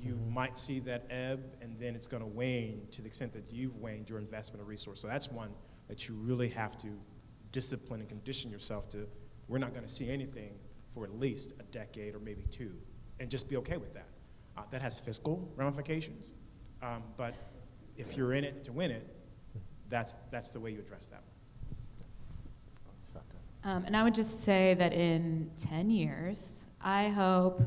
you might see that ebb, and then it's going to wane to the extent that you've waned your investment of resource. So that's one that you really have to discipline and condition yourself to. We're not going to see anything for at least a decade or maybe two, and just be okay with that. That has fiscal ramifications, but if you're in it to win it, that's the way you address that one. And I would just say that in 10 years, I hope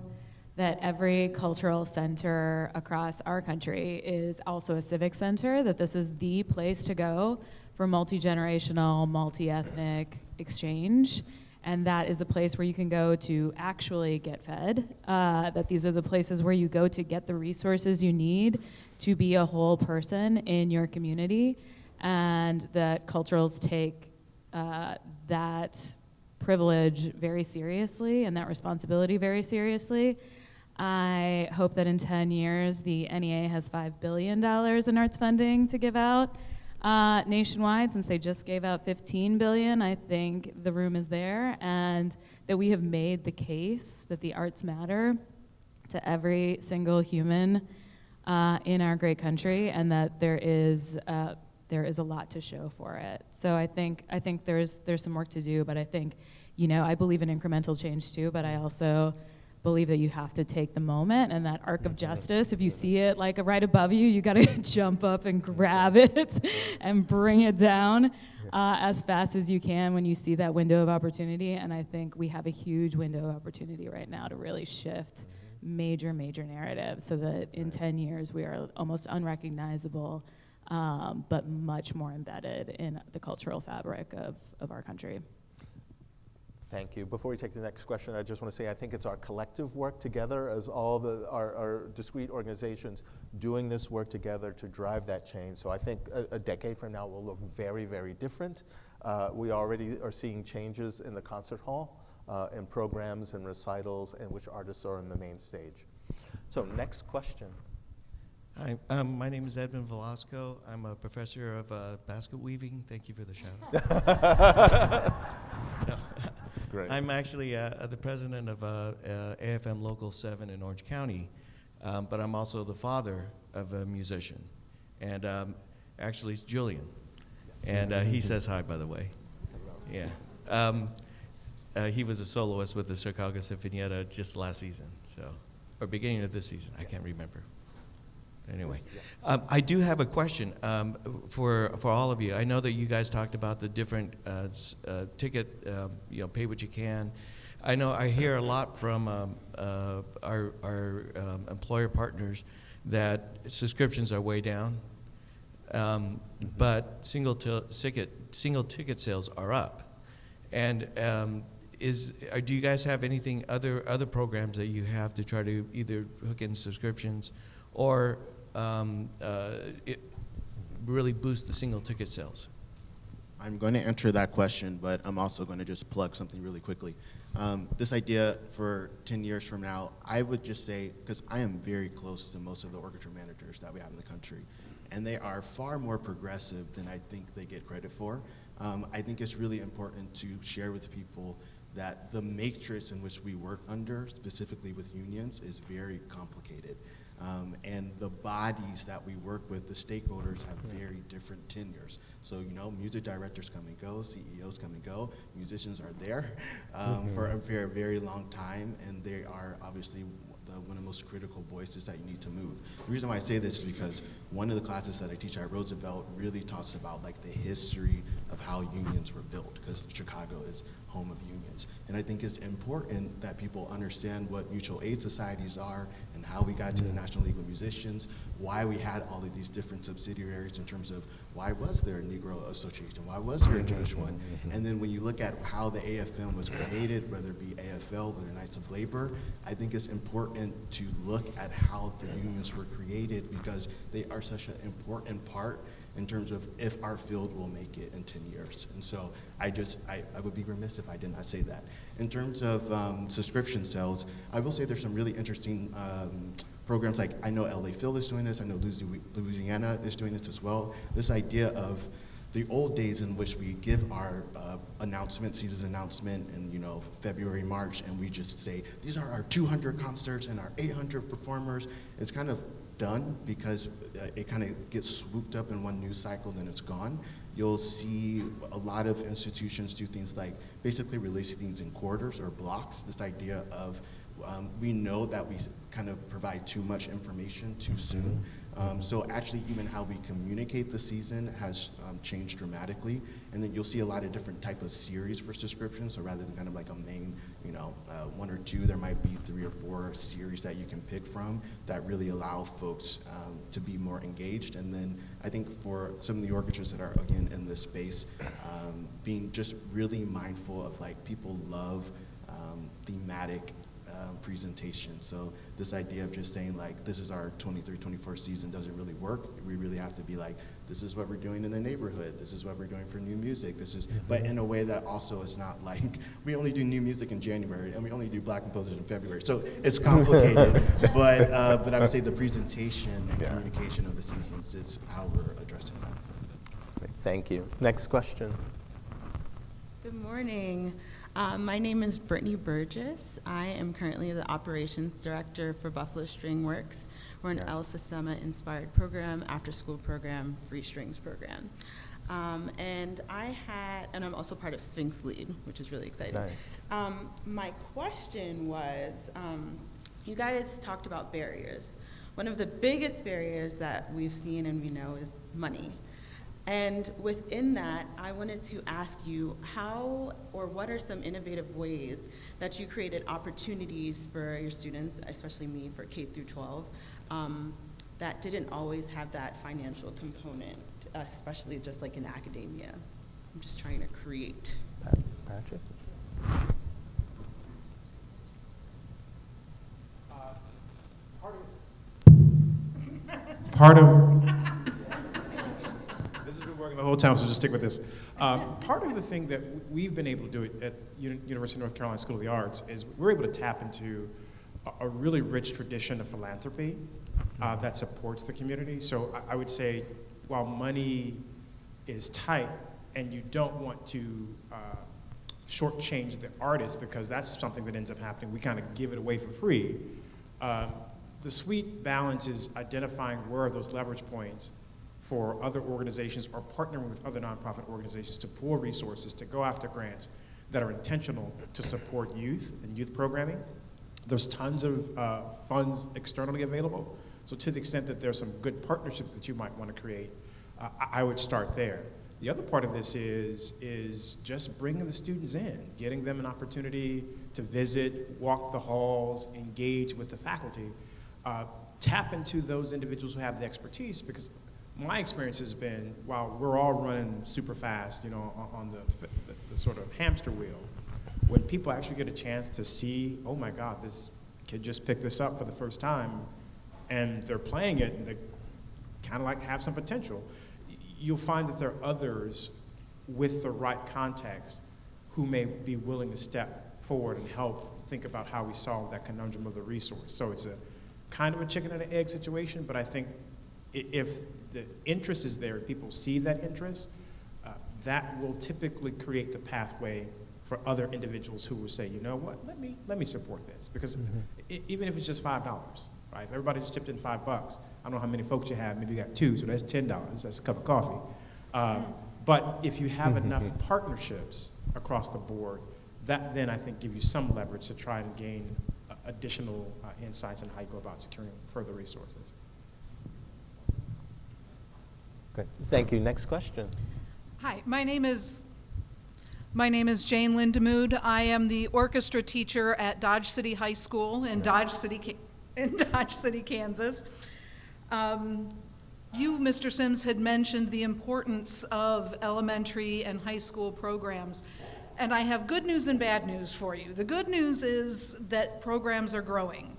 that every cultural center across our country is also a civic center, that this is the place to go for multi-generational, multi-ethnic exchange, and that is a place where you can go to actually get fed, that these are the places where you go to get the resources you need to be a whole person in your community, and that culturals take that privilege very seriously and that responsibility very seriously. I hope that in 10 years, the NEA has $5 billion in arts funding to give out nationwide, since they just gave out $15 billion. I think the room is there, and that we have made the case that the arts matter to every single human in our great country, and that there is a lot to show for it. So I think there's some work to do, but I think, I believe in incremental change too, but I also believe that you have to take the moment and that arc of justice. If you see it like right above you, you gotta jump up and grab it and bring it down as fast as you can when you see that window of opportunity. And I think we have a huge window of opportunity right now to really shift major narratives so that in 10 years we are almost unrecognizable, but much more embedded in the cultural fabric of our country. Thank you. Before we take the next question, I just want to say I think it's our collective work together as all our discrete organizations doing this work together to drive that change. So I think a decade from now will look very, very different. We already are seeing changes in the concert hall, in programs and recitals in which artists are on the main stage. So next question. Hi, my name is Edmund Velasco. I'm a professor of basket weaving. Thank you for the shout-out. No. Great. I'm actually the president of AFM Local 7 in Orange County, but I'm also the father of a musician. And actually, it's Julian. And he says hi, by the way. Yeah. He was a soloist with the Chicago Sinfonietta just last season, or beginning of this season. I can't remember. Anyway, I do have a question for all of you. I know that you guys talked about the different ticket, pay what you can. I know I hear a lot from our employer partners that subscriptions are way down, but single ticket sales are up. And do you guys have anything other programs that you have to try to either hook in subscriptions or really boost the single ticket sales? I'm going to answer that question, but I'm also going to just plug something really quickly. This idea for 10 years from now, I would just say, because I am very close to most of the orchestra managers that we have in the country, and they are far more progressive than I think they get credit for. I think it's really important to share with people that the matrix in which we work under, specifically with unions, is very complicated. And the bodies that we work with, the stakeholders, have very different tenures. So, music directors come and go, CEOs come and go, musicians are there for a very, very long time, and they are obviously one of the most critical voices that you need to move. The reason why I say this is because one of the classes that I teach at Roosevelt really talks about the history of how unions were built, because Chicago is home of unions. And I think it's important that people understand what mutual aid societies are and how we got to the National League of Musicians, why we had all of these different subsidiaries in terms of why was there a Negro Association, why was there a Jewish one? And then when you look at how the AFM was created, whether it be AFL or the Knights of Labor, I think it's important to look at how the unions were created, because they are such an important part in terms of if our field will make it in 10 years. And so I would be remiss if I did not say that. In terms of subscription sales, I will say there's some really interesting programs, like I know LA Phil is doing this, I know Louisiana is doing this as well. This idea of the old days in which we give our announcement, season announcement in February, March, and we just say, these are our 200 concerts and our 800 performers. It's kind of done because it kind of gets swooped up in one news cycle, then it's gone. You'll see a lot of institutions do things like basically release things in quarters or blocks. This idea of we know that we kind of provide too much information too soon. So actually even how we communicate the season has changed dramatically. And then you'll see a lot of different type of series for subscriptions. So rather than kind of like a main, one or two, there might be 3 or 4 series that you can pick from that really allow folks to be more engaged. And then I think for some of the orchestras that are, again, in this space, being just really mindful of like people love thematic presentation. So this idea of just saying like, this is our 23-24 season doesn't really work. We really have to be like, this is what we're doing in the neighborhood. This is what we're doing for new music. This is, but in a way that also is not like, we only do new music in January and we only do Black composers in February. So it's complicated, but I would say the presentation and communication of the seasons is how we're addressing that. Great. Thank you. Next question. Good morning. My name is Brittany Burgess. I am currently the Operations Director for Buffalo String Works. We're an El Sistema-inspired program, after-school program, free strings program. And I'm also part of Sphinx Lead, which is really exciting. Nice. My question was, you guys talked about barriers. One of the biggest barriers that we've seen and we know is money. And within that, I wanted to ask you how or what are some innovative ways that you created opportunities for your students, especially me for K through 12, that didn't always have that financial component, especially just like in academia. I'm just trying to create. Patrick? Part of this has been working the whole time, so just stick with this. Part of the thing that we've been able to do at University of North Carolina School of the Arts is we're able to tap into a really rich tradition of philanthropy that supports the community. So I would say, while money is tight and you don't want to shortchange the artist, because that's something that ends up happening, we kind of give it away for free. The sweet balance is identifying where are those leverage points for other organizations or partnering with other nonprofit organizations to pool resources, to go after grants that are intentional to support youth and youth programming. There's tons of funds externally available. So to the extent that there's some good partnership that you might want to create, I would start there. The other part of this is just bringing the students in, getting them an opportunity to visit, walk the halls, engage with the faculty, tap into those individuals who have the expertise, because my experience has been, while we're all running super fast, on the sort of hamster wheel, when people actually get a chance to see, oh my God, this kid just picked this up for the first time, and they're playing it, and they kind of like have some potential, you'll find that there are others with the right context who may be willing to step forward and help think about how we solve that conundrum of the resource. So it's a kind of a chicken and an egg situation, but I think if the interest is there, people see that interest, that will typically create the pathway for other individuals who will say, you know what, let me support this. Because even if it's just $5, right? If everybody just tipped in $5, I don't know how many folks you have, maybe you got 2, so that's $10, that's a cup of coffee. But if you have enough partnerships across the board, that then I think give you some leverage to try and gain additional insights on how you go about securing further resources. Great. Thank you. Next question. Hi, my name is Jane Lindemood. I am the orchestra teacher at Dodge City High School in Dodge City, Kansas. You, Mr. Sims, had mentioned the importance of elementary and high school programs, and I have good news and bad news for you. The good news is that programs are growing.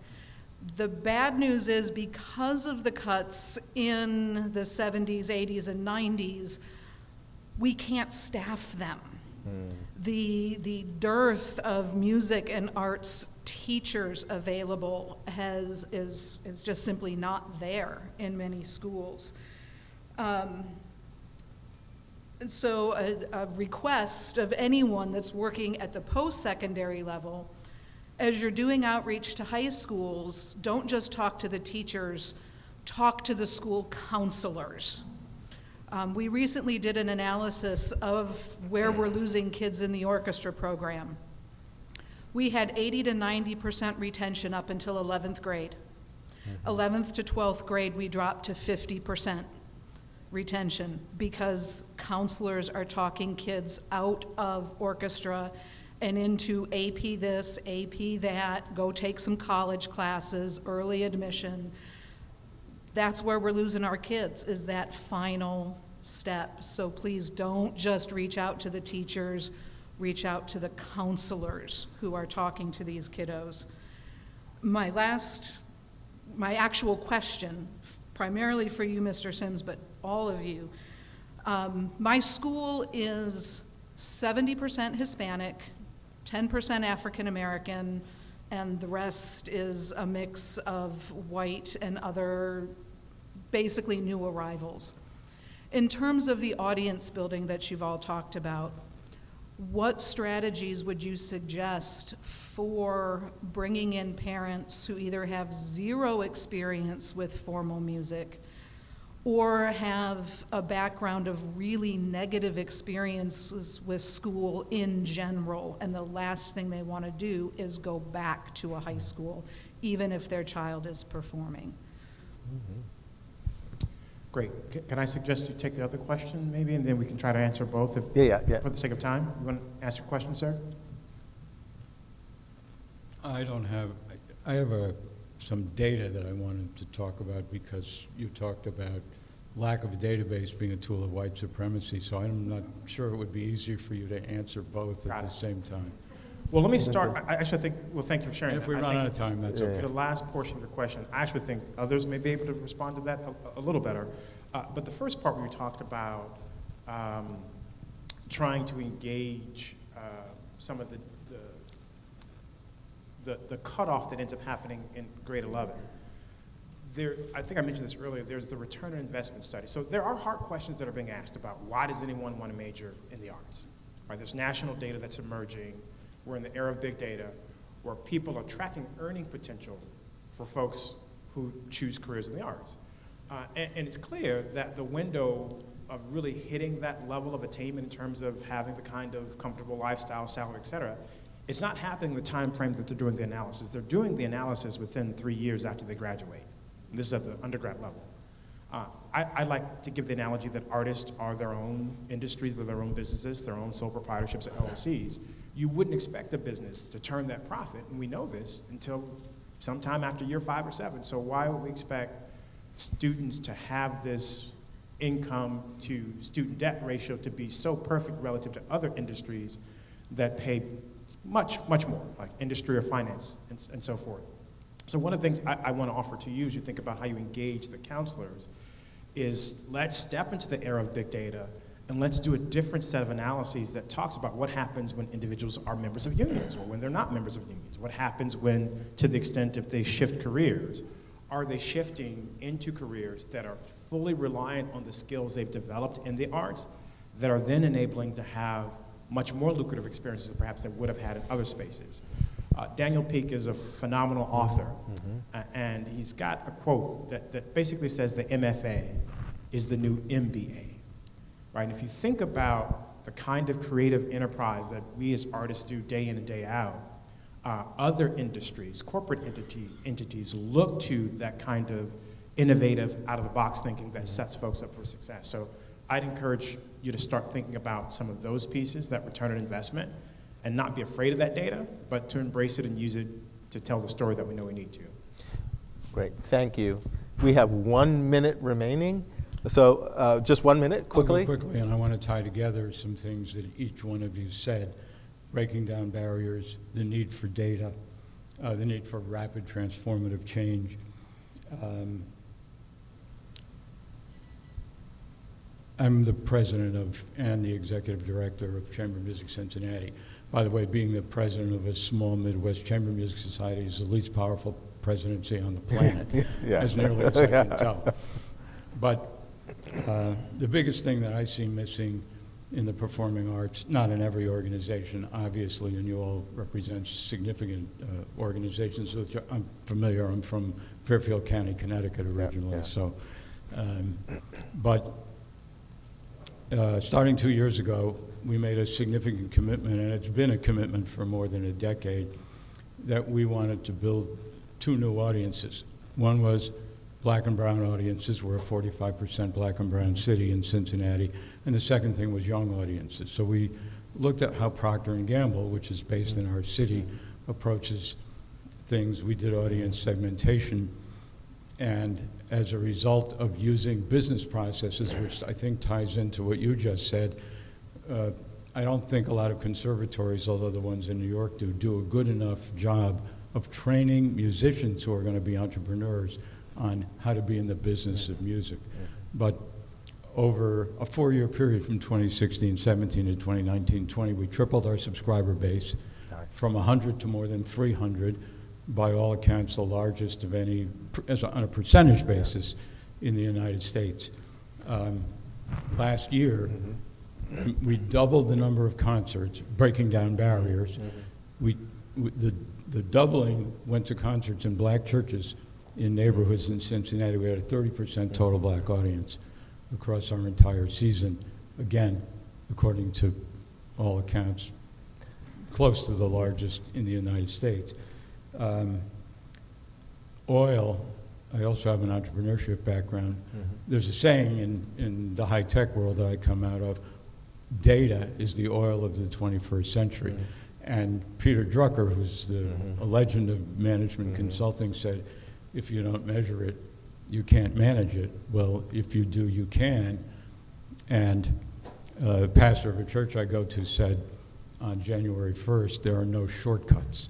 The bad news is because of the cuts in the 70s, 80s, and 90s, we can't staff them. The dearth of music and arts teachers available is just simply not there in many schools. And so a request of anyone that's working at the post-secondary level, as you're doing outreach to high schools, don't just talk to the teachers, talk to the school counselors. We recently did an analysis of where we're losing kids in the orchestra program. We had 80 to 90% retention up until 11th grade. 11th to 12th grade, we dropped to 50% retention because counselors are talking kids out of orchestra and into AP this, AP that, go take some college classes, early admission. That's where we're losing our kids, is that final step. So please don't just reach out to the teachers, reach out to the counselors who are talking to these kiddos. My actual question, primarily for you, Mr. Sims, but all of you, my school is 70% Hispanic, 10% African American, and the rest is a mix of white and other basically new arrivals. In terms of the audience building that you've all talked about, what strategies would you suggest for bringing in parents who either have zero experience with formal music or have a background of really negative experiences with school in general, and the last thing they want to do is go back to a high school, even if their child is performing? Great. Can I suggest you take the other question maybe, and then we can try to answer both Yeah. for the sake of time? You want to ask your question, sir? I have some data that I wanted to talk about because you talked about lack of a database being a tool of white supremacy, so I'm not sure it would be easier for you to answer both at the same time. Well, let me start. I actually think, well, thank you for sharing And if that. we run out of time, that's okay. The last portion of your question, I actually think others may be able to respond to that a little better. But the first part where you talked about trying to engage some of the cutoff that ends up happening in grade 11. I think I mentioned this earlier, there's the return on investment study. So there are hard questions that are being asked about why does anyone want to major in the arts? Right? There's national data that's emerging. We're in the era of big data where people are tracking earning potential for folks who choose careers in the arts. And it's clear that the window of really hitting that level of attainment in terms of having the kind of comfortable lifestyle, salary, et cetera, it's not happening in the time frame that they're doing the analysis. They're doing the analysis within 3 years after they graduate. And this is at the undergrad level. I like to give the analogy that artists are their own industries, they're their own businesses, their own sole proprietorships, LLCs. You wouldn't expect a business to turn that profit, and we know this, until sometime after year 5 or 7. So why would we expect students to have this income to student debt ratio to be so perfect relative to other industries that pay much, much more, like industry or finance and so forth? So one of the things I want to offer to you as you think about how you engage the counselors is let's step into the era of big data and let's do a different set of analyses that talks about what happens when individuals are members of unions or when they're not members of unions. What happens when, to the extent if they shift careers, are they shifting into careers that are fully reliant on the skills they've developed in the arts that are then enabling to have much more lucrative experiences than perhaps they would have had in other spaces. Daniel Peek is a phenomenal author, and he's got a quote that basically says the MFA is the new MBA, right? And if you think about the kind of creative enterprise that we as artists do day in and day out, other industries, corporate entities look to that kind of innovative, out-of-the-box thinking that sets folks up for success. So I'd encourage you to start thinking about some of those pieces, that return on investment, and not be afraid of that data, but to embrace it and use it to tell the story that we know we need to. Great, thank you. We have 1 minute remaining. So just 1 minute, quickly. I'll go quickly, and I want to tie together some things that each one of you said. Breaking down barriers, the need for data, the need for rapid transformative change. I'm the president of and the executive director of Chamber of Music Cincinnati. By the way, being the president of a small Midwest Chamber Music Society is the least powerful presidency on the planet, Yeah. as nearly as I can tell. But the biggest thing that I see missing in the performing arts, not in every organization, obviously, and you all represent significant organizations which I'm familiar. I'm from Fairfield County, Connecticut originally. Yeah. So, but starting 2 years ago, we made a significant commitment, and it's been a commitment for more than a decade, that we wanted to build 2 new audiences. One was black and brown audiences. We're a 45% black and brown city in Cincinnati. And the second thing was young audiences. So we looked at how Procter & Gamble, which is based in our city, approaches things. We did audience segmentation. And as a result of using business processes, which I think ties into what you just said, I don't think a lot of conservatories, although the ones in New York do a good enough job of training musicians who are going to be entrepreneurs on how to be in the business of music. But over a 4-year period from 2016-17 to 2019-20, we tripled our subscriber base from 100 to more than 300, by all accounts the largest of any, on a percentage basis, in the United States. Last year, we doubled the number of concerts, breaking down barriers. The doubling went to concerts in black churches in neighborhoods in Cincinnati. We had a 30% total black audience across our entire season. Again, according to all accounts, close to the largest in the United States. Oil, I also have an entrepreneurship background. There's a saying in the high-tech world that I come out of, data is the oil of the 21st century. And Peter Drucker, who's a legend of management consulting, said, if you don't measure it, you can't manage it. Well, if you do, you can. And a pastor of a church I go to said on January 1st, there are no shortcuts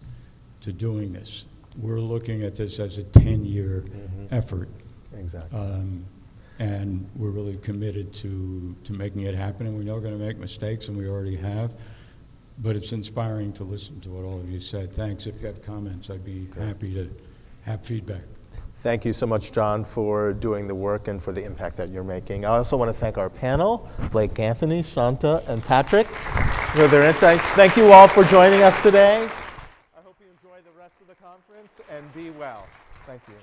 to doing this. We're looking at this as a 10-year effort. Exactly. And we're really committed to making it happen. And we know we're going to make mistakes, and we already have. But it's inspiring to listen to what all of you said. Thanks. If you have comments, I'd be happy to have feedback. Thank you so much, John, for doing the work and for the impact that you're making. I also want to thank our panel, Blake Anthony, Shanta, and Patrick, for their insights. Thank you all for joining us today. I hope you enjoy the rest of the conference and be well. Thank you.